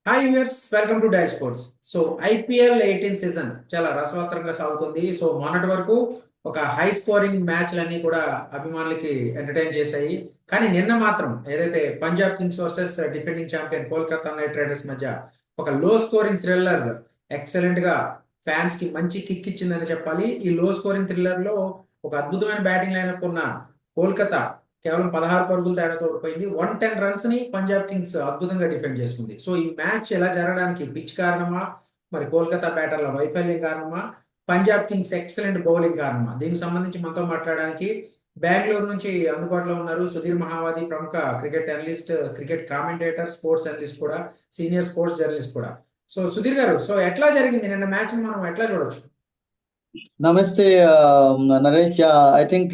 Hi viewers, welcome to dial sports. So IPL 18 season చాలా రసవత్తరంగా సాగుతుంది. సో మొన్నటి వరకు ఒక హై స్కోరింగ్ మ్యాచ్లన్నీ కూడా అభిమానులకి ఎంటర్టైన్ చేశాయి. కానీ నిన్న మాత్రం ఏదైతే Punjab Kings versus defending champion Kolkata night riders మధ్య ఒక లో స్కోరింగ్ థ్రిల్లర్ ఎక్సలెంట్ గా ఫ్యాన్స్ కి మంచి కిక్ ఇచ్చిందని చెప్పాలి. ఈ లో స్కోరింగ్ థ్రిల్లర్ లో ఒక అద్భుతమైన బ్యాటింగ్ లైనప్ ఉన్న కోల్కతా కేవలం 16 పరుగుల తేడాతో ఓడిపోయింది. 110 రన్స్ ని పంజాబ్ కింగ్స్ అద్భుతంగా డిఫెండ్ చేసుకుంది. సో ఈ మ్యాచ్ ఎలా జరగడానికి పిచ్ కారణమా, మరి కోల్కతా బ్యాటర్ల వైఫల్యం కారణమా, పంజాబ్ కింగ్స్ ఎక్సలెంట్ బౌలింగ్ కారణమా? దీనికి సంబంధించి మనతో మాట్లాడడానికి బెంగళూరు నుంచి అందుబాటులో ఉన్నారు సుధీర్ మహావాది, ప్రముఖ cricket analyst, cricket commentator, sports analyst కూడా, సీనియర్ స్పోర్ట్స్ జర్నలిస్ట్ కూడా. సో సుధీర్ గారు, సో ఎట్లా జరిగింది నిన్న మ్యాచ్, మనం ఎట్లా చూడొచ్చు? నమస్తే నరేష్. ఐ థింక్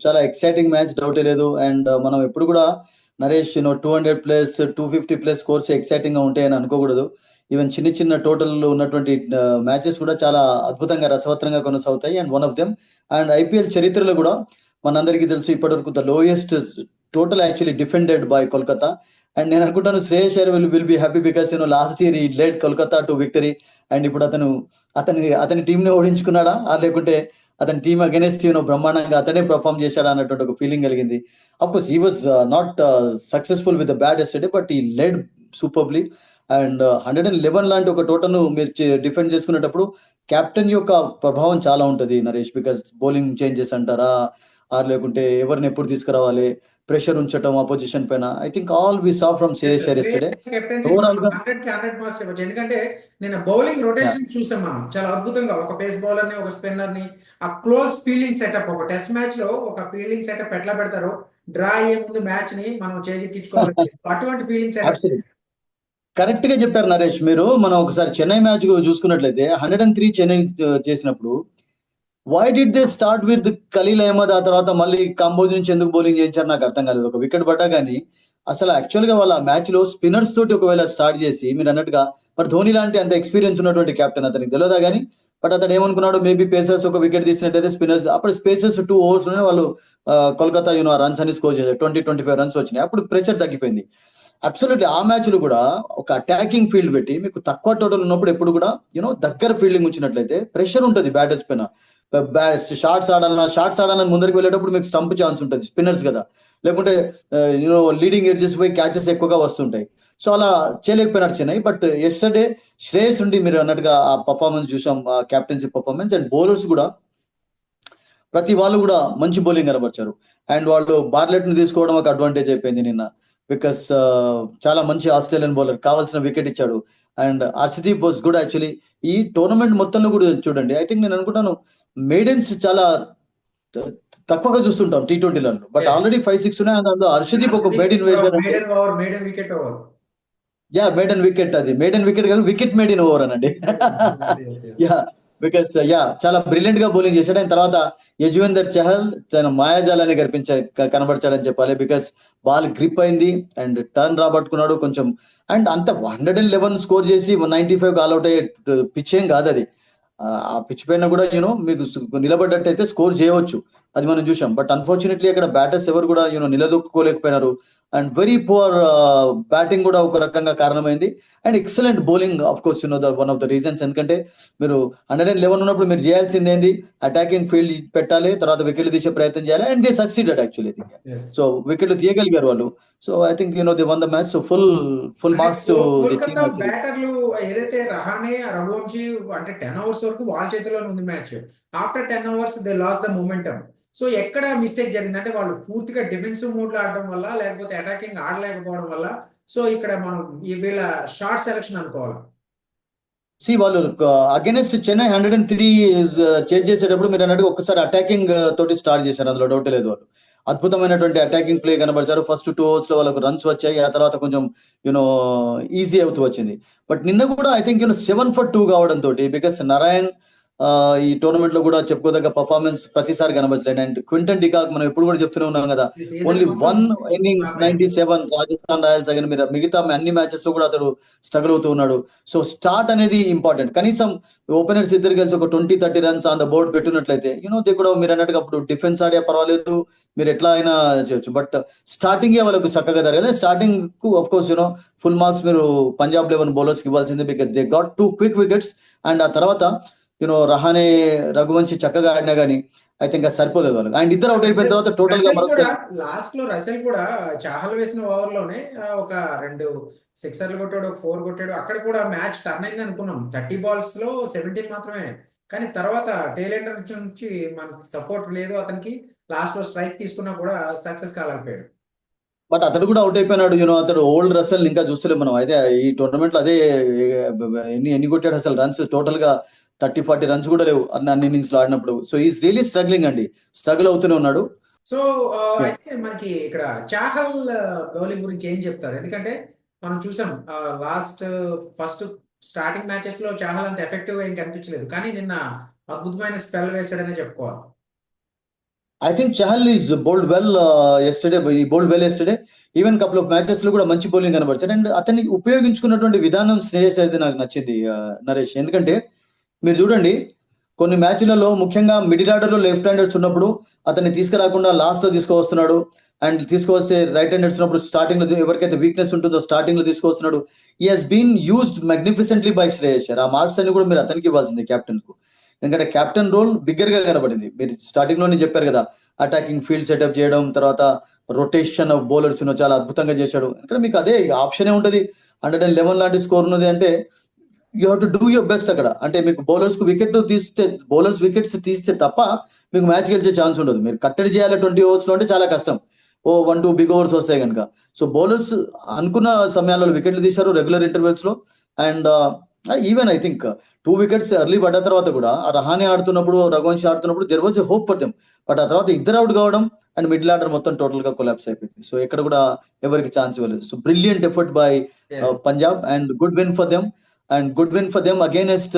చాలా ఎక్సైటింగ్ మ్యాచ్, డౌట్ లేదు. అండ్ మనం ఎప్పుడు కూడా నరేష్ 200+ 250+ స్కోర్స్ ఎక్సైటింగ్ గా ఉంటాయని అనుకోకూడదు. ఈవెన్ చిన్న చిన్న టోటల్ ఉన్నటువంటి మ్యాచెస్ కూడా చాలా అద్భుతంగా రసవత్తరంగా కొనసాగుతాయి. And one of them, and IPL చరిత్రలో కూడా మనందరికీ తెలుసు ఇప్పటివరకు the lowest total actually defended by Kolkata. And నేను అనుకుంటాను Shreyas Iyer will be happy because last year ఈ led Kolkata to victory. And ఇప్పుడు అతని టీంని ఓడించుకున్నాడా, లేకుంటే అతని టీం అగెనెస్ట్ బ్రహ్మాండంగా అతనే పర్ఫామ్ చేశాడా అన్నటువంటి ఒక ఫీలింగ్ కలిగింది. Of course he was not successful with the bat yesterday, but ఈ లెడ్ సూపర్లీ. అండ్ 111 లాంటి ఒక టోటల్ ను మీరు డిఫెండ్ చేసుకునేటప్పుడు కెప్టెన్ యొక్క ప్రభావం చాలా ఉంటుంది నరేష్. బికాస్ బౌలింగ్ చేంజెస్ అంటారా, లేకుంటే ఎవరిని ఎప్పుడు తీసుకురావాలి, ప్రెషర్ ఉంచడం అపోజిషన్ పైన. I think all we saw from Shreyas Iyer yesterday. Overall గా 100 మార్క్స్ ఇవ్వచ్చు. ఎందుకంటే నేను బౌలింగ్ రొటేషన్ చూసాం మనం చాలా అద్భుతంగా. ఒక పేస్ బౌలర్ ని, ఒక స్పిన్నర్ ని, ఆ క్లోజ్ ఫీల్డింగ్ సెటప్, ఒక టెస్ట్ మ్యాచ్ లో ఒక ఫీల్డింగ్ సెటప్ ఎట్లా పెడతారో, డ్రా అయ్యే ముందు మ్యాచ్ ని మనం చేజిక్కించుకోవాలి, అటువంటి ఫీల్డింగ్ సెటప్. కరెక్ట్ గా చెప్పారు నరేష్ మీరు. మనం ఒకసారి చెన్నై మ్యాచ్ చూసుకున్నట్లయితే 103 చెన్నై చేసినప్పుడు why did they start with Khaleel Ahmed, ఆ తర్వాత మళ్ళీ కంబోజ్ నుంచి ఎందుకు బౌలింగ్ చేయించారు నాకు అర్థం కాలేదు. ఒక వికెట్ పడ్డా కానీ అసలు యాక్చువల్ గా వాళ్ళ మ్యాచ్ లో స్పిన్నర్స్ తోటి ఒకవేళ స్టార్ట్ చేసి మీరు అన్నట్టుగా, మరి ధోని లాంటి అంత ఎక్స్పీరియన్స్ ఉన్నటువంటి కెప్టెన్ అతనికి తెలియదా కానీ, బట్ అతను ఏమనుకున్నాడు, మేబీ పేసర్స్ ఒక వికెట్ తీసినట్టయితే స్పిన్నర్స్, అప్పుడు స్పేసర్స్ 2 overs లోనే వాళ్ళు కోల్కతా రన్స్ అని స్కోర్ చేశారు. 20-25 రన్స్ వచ్చినాయి. అప్పుడు ప్రెషర్ తగ్గిపోయింది. అబ్సల్యూట్లీ ఆ మ్యాచ్ లో కూడా ఒక అటాకింగ్ ఫీల్డ్ పెట్టి మీకు తక్కువ టోటల్ ఉన్నప్పుడు ఎప్పుడు కూడా దగ్గర ఫీల్డింగ్ వచ్చినట్లయితే ప్రెషర్ ఉంటుంది బ్యాటర్స్ పైన. షార్ట్స్ ఆడాలని ముందరికి వెళ్ళేటప్పుడు మీకు స్టంప్ ఛాన్స్ ఉంటుంది, స్పిన్నర్స్ కదా, లేకుంటే లీడింగ్ ఎడ్జెస్ పోయి క్యాచెస్ ఎక్కువగా వస్తుంటాయి. సో అలా చేయలేకపోయినారు చెన్నై. బట్ ఎస్టర్డే శ్రేయస్ ఉండి మీరు అన్నట్టుగా ఆ పర్ఫార్మెన్స్ చూసాం, ఆ క్యాప్టెన్సీ పర్ఫార్మెన్స్. అండ్ బౌలర్స్ కూడా ప్రతి వాళ్ళు కూడా మంచి బౌలింగ్ కనబరిచారు. అండ్ వాళ్ళు బార్లెట్ ని తీసుకోవడం ఒక అడ్వాంటేజ్ అయిపోయింది నిన్న. బికాస్ చాలా మంచి ఆస్ట్రేలియన్ బౌలర్ కావాల్సిన వికెట్ ఇచ్చాడు. And Harshdeep was good actually. ఈ టోర్నమెంట్ మొత్తంలో కూడా చూడండి, ఐ థింక్ నేను అనుకుంటాను మెయిడెన్స్ చాలా తక్కువగా చూస్తుంటాం T20లలో, బట్ ఆల్రెడీ 5-6 ఉన్నాయి. అందులో హర్షదీప్ ఒక maiden wicket over. Yeah, మేడన్ wicket, అది మేడన్ వికెట్ కాదు, వికెట్ మేడ్ ఇన్ ఓవర్ అనండి. యా, బికాస్ చాలా బ్రిలియంట్ గా బౌలింగ్ చేశాడు. అండ్ తర్వాత యజ్వేందర్ చహల్ తన మాయాజాలాన్ని కనబరిచాడని చెప్పాలి. బికాస్ బాల్ గ్రిప్ అయింది అండ్ టర్న్ రాబట్టుకున్నాడు కొంచెం. అండ్ అంత 111 స్కోర్ చేసి 195 ఆల్అౌట్ అయ్యే పిచ్ ఏం కాదు అది. ఆ పిచ్ పైన కూడా మీకు నిలబడ్డట్టయితే స్కోర్ చేయవచ్చు, అది మనం చూసాం. బట్ అన్ఫార్చునేట్లీ అక్కడ బ్యాటర్స్ ఎవరు కూడా నిలదొక్కుకోలేకపోయినారు. అండ్ వెరీ పువర్ బ్యాటింగ్ కూడా ఒక రకంగా కారణమైంది. And excellent bowling of course one of the reasons. ఎందుకంటే మీరు 111 ఉన్నప్పుడు మీరు చేయాల్సింది ఏంది, అటాకింగ్ ఫీల్డ్ పెట్టాలి, తర్వాత వికెట్లు తీసే ప్రయత్నం చేయాలి. And they succeeded actually. So వికెట్లు తీయగలిగారు వాళ్ళు. So I think they won the match. So full marks to the team. బ్యాటర్లు ఏదైతే రహానే, రఘువంశీ అంటే 10 overs వరకు వాళ్ళ చేతిలోనే ఉంది match. After 10 overs they lose the momentum. So ఎక్కడ మిస్టేక్ జరిగింది అంటే వాళ్ళు పూర్తిగా డిఫెన్సివ్ మోడ్ లో ఆడడం వల్ల, లేకపోతే అటాకింగ్ ఆడలేకపోవడం వల్ల? సో ఇక్కడ మనం వీళ్ళ షార్ట్ సెలక్షన్ అనుకోవాలి. వాళ్ళు అగైనెస్ట్ చెన్నై 103 చేంజ్ చేసేటప్పుడు మీరు అన్నట్టు ఒక్కసారి అటాకింగ్ తోటి స్టార్ట్ చేశారు, అందులో డౌట్ లేదు. వాళ్ళు అద్భుతమైనటువంటి అటాకింగ్ ప్లే కనబరిచారు. ఫస్ట్ 2 overs లో వాళ్ళకు రన్స్ వచ్చాయి, ఆ తర్వాత కొంచెం ఈజీ అవుతూ వచ్చింది. బట్ నిన్న కూడా ఐ థింక్ 7 for 2 కావడం తోటి, బికాస్ నారాయణ్ ఈ టోర్నమెంట్ లో కూడా చెప్పుకోదగ్గ పర్ఫార్మెన్స్ ప్రతిసారి కనబరచలేదు. అండ్ క్వింటన్ డికాక్ మనం ఎప్పుడు కూడా చెప్తూనే ఉన్నాం కదా, ఈ సీజన్ ఓన్లీ మొత్తం 1 ఇన్నింగ్ ఫ్లాప్ అయ్యాడు. 97 రాజస్థాన్ రాయల్స్ దగ్గర మీద మిగతా అన్ని మ్యాచెస్ లో కూడా అతడు స్ట్రగుల్ అవుతూ ఉన్నాడు. సో స్టార్ట్ అనేది ఇంపార్టెంట్. కనీసం ఓపెనర్స్ ఇద్దరు కలిసి ఒక 20-30 రన్స్ ఆన్ ద బోర్డ్ పెట్టినట్లయితే దే కూడా మీరు అన్నట్టుగా అప్పుడు డిఫెన్స్ ఆడే పర్వాలేదు, మీరు ఎట్లా అయినా చేయొచ్చు. బట్ స్టార్టింగ్ వాళ్ళకు చక్కగా జరగలేదు. స్టార్టింగ్ కు ఆఫ్ కోర్స్ ఫుల్ మార్క్స్ మీరు పంజాబ్ 11 బౌలర్స్ కి ఇవ్వాల్సిందే, because they got 2 quick wickets. And ఆ తర్వాత రహానే, రఘువంశీ చక్కగా ఆడినా గానీ ఐ థింక్ అది సరిపోలేదు వాళ్ళకి. అండ్ ఇద్దరు అవుట్ అయిపోయిన తర్వాత టోటల్ గా రసెల్ కూడా మరొకసారి లాస్ట్ లో రసెల్ కూడా చాహల్ వేసిన ఓవర్ లోనే ఒక 2 సిక్సర్లు కొట్టాడు, ఒక 4 కొట్టాడు. అక్కడ కూడా మ్యాచ్ టర్న్ అయింది అనుకున్నాం. 30 బాల్స్ లో 17 మాత్రమే. కానీ తర్వాత టేల్ ఎండర్ నుంచి మనకి సపోర్ట్ లేదు అతనికి. లాస్ట్ లో స్ట్రైక్ తీసుకున్నా కూడా సక్సెస్ కాలేకపోయాడు. బట్ అతడు కూడా అవుట్ అయిపోయినాడు. అతడు ఓల్డ్ రసెల్ ఇంకా చూస్తలేం మనం. అయితే ఈ టోర్నమెంట్ లో అదే ఎన్ని కొట్టాడు అసలు రన్స్ టోటల్ గా 30-40 రన్స్ కూడా లేవు అన్ని ఇన్నింగ్స్ లో ఆడినప్పుడు. సో ఈస్ రియలీ స్ట్రగ్లింగ్ అండి, స్ట్రగుల్ అవుతూనే ఉన్నాడు. So Yeah. అయితే మనకి ఇక్కడ చాహల్ బౌలింగ్ గురించి ఏం చెప్తారు? ఎందుకంటే మనం చూసాం ఫస్ట్ స్టార్టింగ్ మ్యాచెస్ లో చాహల్ అంత ఎఫెక్టివ్ గా ఏం కనిపించలేదు. కానీ నిన్న అద్భుతమైన స్పెల్ వేసాడనే చెప్పుకోవాలి. I think Chahal is bowled well yesterday. Bowled well yesterday. Even couple of matches లో కూడా మంచి బౌలింగ్ కనబరిచాడు. అండ్ అతన్ని ఉపయోగించుకున్నటువంటి విధానం శ్రేయస్ అయితే నాకు నచ్చింది నరేష్. ఎందుకంటే మీరు చూడండి, కొన్ని మ్యాచ్లలో ముఖ్యంగా మిడిల్ ఆర్డర్ లో లెఫ్ట్ హ్యాండర్స్ ఉన్నప్పుడు అతన్ని తీసుకురాకుండా లాస్ట్ లో తీసుకువస్తున్నాడు. అండ్ తీసుకువస్తే రైట్ హ్యాండర్స్ ఉన్నప్పుడు స్టార్టింగ్ లో ఎవరికైతే వీక్నెస్ ఉంటుందో స్టార్టింగ్ లో తీసుకొస్తున్నాడు. ఈ has been used magnificently by Shreyas. ఆ మార్క్స్ అన్ని కూడా మీరు అతనికి ఇవ్వాల్సింది, కెప్టెన్ కు. ఎందుకంటే కెప్టెన్ రోల్ బిగ్గర్ గా కనబడింది. మీరు స్టార్టింగ్ లోనే చెప్పారు కదా, అటాకింగ్ ఫీల్డ్ సెటప్ చేయడం, తర్వాత రొటేషన్ ఆఫ్ బౌలర్స్ చాలా అద్భుతంగా చేశాడు. ఇక్కడ మీకు అదే ఆప్షన్ ఉంటది. 111 లాంటి స్కోర్ ఉన్నది అంటే you have to do your best అక్కడ. అంటే మీకు బౌలర్స్ వికెట్స్ తీస్తే తప్ప మీకు మ్యాచ్ గెలిచే ఛాన్స్ ఉండదు. మీరు కట్టడి చేయాలి 20 ఓవర్స్ లో అంటే చాలా కష్టం. 1-2 బిగ్ ఓవర్స్ వస్తాయి కనుక. సో బౌలర్స్ అనుకున్న సమయాల్లో వికెట్లు తీశారు రెగ్యులర్ ఇంటర్వెల్స్ లో. And even I think 2 wickets early పడ్డ తర్వాత కూడా ఆ రహానే ఆడుతున్నప్పుడు, రఘువంశీ ఆడుతున్నప్పుడు there was a hope for them. But ఆ తర్వాత ఇద్దరు అవుట్ కావడం అండ్ మిడిల్ ఆర్డర్ మొత్తం టోటల్ గా కొలాప్స్ అయిపోయింది. సో ఎక్కడ కూడా ఎవరికి ఛాన్స్ ఇవ్వలేదు. So brilliant effort by Yes. Punjab and good win for them. And good win for them against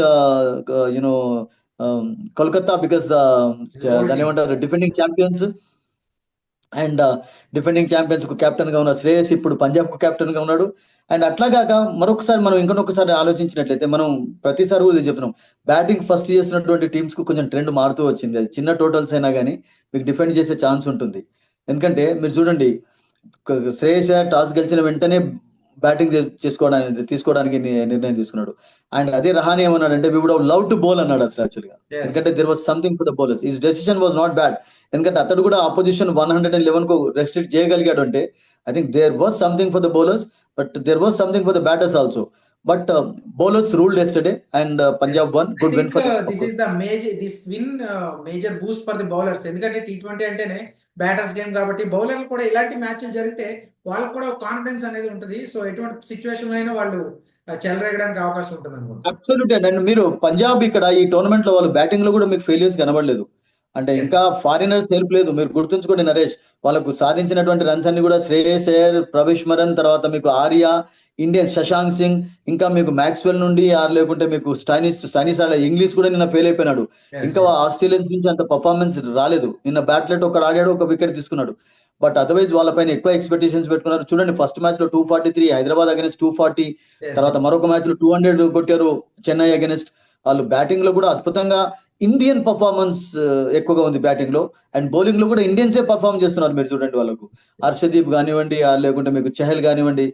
Kolkata, because His old దాని team. ఏమంటారు, defending champions. And defending champions కు కెప్టెన్ గా ఉన్న శ్రేయస్ ఇప్పుడు పంజాబ్ కు కెప్టెన్ గా ఉన్నాడు. అండ్ అట్లాగాక మరొకసారి మనం ఇంకొకసారి ఆలోచించినట్లయితే మనం ప్రతిసారి కూడా ఇది చెప్తున్నాం, బ్యాటింగ్ ఫస్ట్ చేసినటువంటి టీమ్స్ కు కొంచెం ట్రెండ్ మారుతూ వచ్చింది. అది చిన్న టోటల్స్ అయినా కానీ మీకు డిఫెండ్ చేసే ఛాన్స్ ఉంటుంది. ఎందుకంటే మీరు చూడండి, శ్రేయస్ టాస్ గెలిచిన వెంటనే బ్యాటింగ్ తీసుకోవడానికి నిర్ణయం తీసుకున్నాడు. అండ్ అదే రహానే ఏమన్నాడంటే we would have love to bowl అన్నాడు అసలు యాక్చువల్గా. Yes. ఎందుకంటే there was something for the bowlers. His decision was not bad. ఎందుకంటే అతడు కూడా ఆపోజిషన్ 111 కు రెస్ట్రిక్ట్ చేయగలిగాడు అంటే I think there was something for the bowlers, but there was something for the batters also. But bowlers ruled yesterday and Punjab won. I good think win for this win major boost for the bowlers. ఎందుకంటే T20 అంటేనే batters game కాబట్టి బౌలర్లు కూడా ఇలాంటి మ్యాచ్లు జరిగితే వాళ్ళకు కూడా కాన్ఫిడెన్స్ అనేది ఉంటుంది. సో ఎటువంటి సిచ్యువేషన్ అయినా వాళ్ళు చెలరేగడానికి అవకాశం ఉంటుంది అనుకుంటా. అబ్సల్యూట్ అండ్ మీరు పంజాబ్ ఇక్కడ ఈ టోర్నమెంట్ లో వాళ్ళు బ్యాటింగ్ లో కూడా మీకు ఫెయిల్యూర్స్ కనబడలేదు. అంటే Yes. ఇంకా ఫారినర్స్ హెల్ప్ లేదు. మీరు గుర్తుంచుకోండి నరేష్, వాళ్ళకు సాధించినటువంటి రన్స్ అన్ని కూడా శ్రేయస్ అయ్యర్, ప్రవేశ్ మరన్, తర్వాత మీకు ఆర్య, ఇండియన్ శశాంక్ సింగ్, ఇంకా మీకు మ్యాక్స్వెల్ నుండి లేకుంటే మీకు స్టైనిస్ ఇంగ్లీష్ కూడా నిన్న ఫెయిల్ అయిపోయినాడు. Yes, ఇంకా yes. ఆస్ట్రేలియన్స్ నుంచి అంత పర్ఫార్మెన్స్ రాలేదు. నిన్న బ్యాట్లెట్ ఒకడు ఆడాడు, ఒక వికెట్ తీసుకున్నాడు. బట్ అదర్వైజ్ వాళ్ళపైన ఎక్కువ ఎక్స్పెక్టేషన్స్ పెట్టుకున్నారు. చూడండి ఫస్ట్ మ్యాచ్ లో 243, హైదరాబాద్ అగైన్స్ 240, Yes. తర్వాత మరొక మ్యాచ్ లో 200 కొట్టారు చెన్నై అగైన్స్. వాళ్ళు బ్యాటింగ్ లో కూడా అద్భుతంగా ఇండియన్ పర్ఫార్మెన్స్ ఎక్కువగా ఉంది బ్యాటింగ్ లో. అండ్ బౌలింగ్ లో కూడా ఇండియన్సే పర్ఫార్మ్ చేస్తున్నారు. మీరు చూడండి వాళ్ళకు హర్షదీప్ కానివ్వండి, లేకుంటే మీకు చహల్ కానివ్వండి,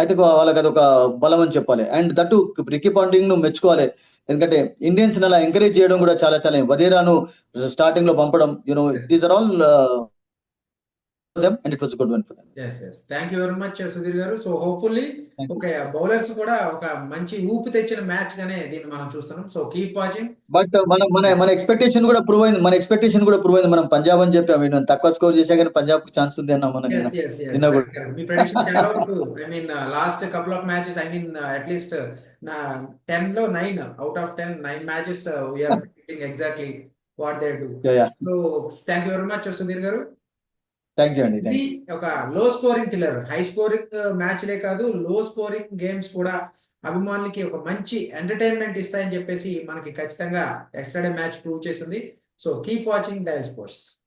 అయితే వాళ్ళకి అదొక బలం అని చెప్పాలి. అండ్ దట్టు రికీ పాంటింగ్ ను మెచ్చుకోవాలి. ఎందుకంటే ఇండియన్స్ అలా ఎంకరేజ్ చేయడం కూడా చాలా చాలా, వదేరాను స్టార్టింగ్ లో పంపడం, these are all them and it was a good one for them. Yes. Thank you very much, Sudhir garu. So hopefully okay, bowlers కూడా ఒక మంచి ఊపు తెచ్చిన మ్యాచ్ గానే దీన్ని మనం చూస్తున్నాం. So keep watching. బట్ మన ఎక్స్పెక్టేషన్ కూడా ప్రూవ్ అయింది. మనం పంజాబ్ అని చెప్పి అవి తక్కువ స్కోర్ చేసా కానీ పంజాబ్ కు ఛాన్స్ ఉంది అన్నాం మనం నిన్న కూడా. మీ ప్రెడిక్షన్ చాలా వరకు last couple of matches at least 10 లో 9 out of 10 9 matches we are predicting exactly what they do. So thank you very much Sudheer garu. Thank you అండి. ఇది ఒక low scoring thriller. High scoring మ్యాచ్లే కాదు, లో స్కోరింగ్ గేమ్స్ కూడా అభిమానులకి ఒక మంచి ఎంటర్టైన్మెంట్ ఇస్తాయని చెప్పేసి మనకి ఖచ్చితంగా ఎస్టర్డే మ్యాచ్ ప్రూవ్ చేసింది. So keep watching dial sports.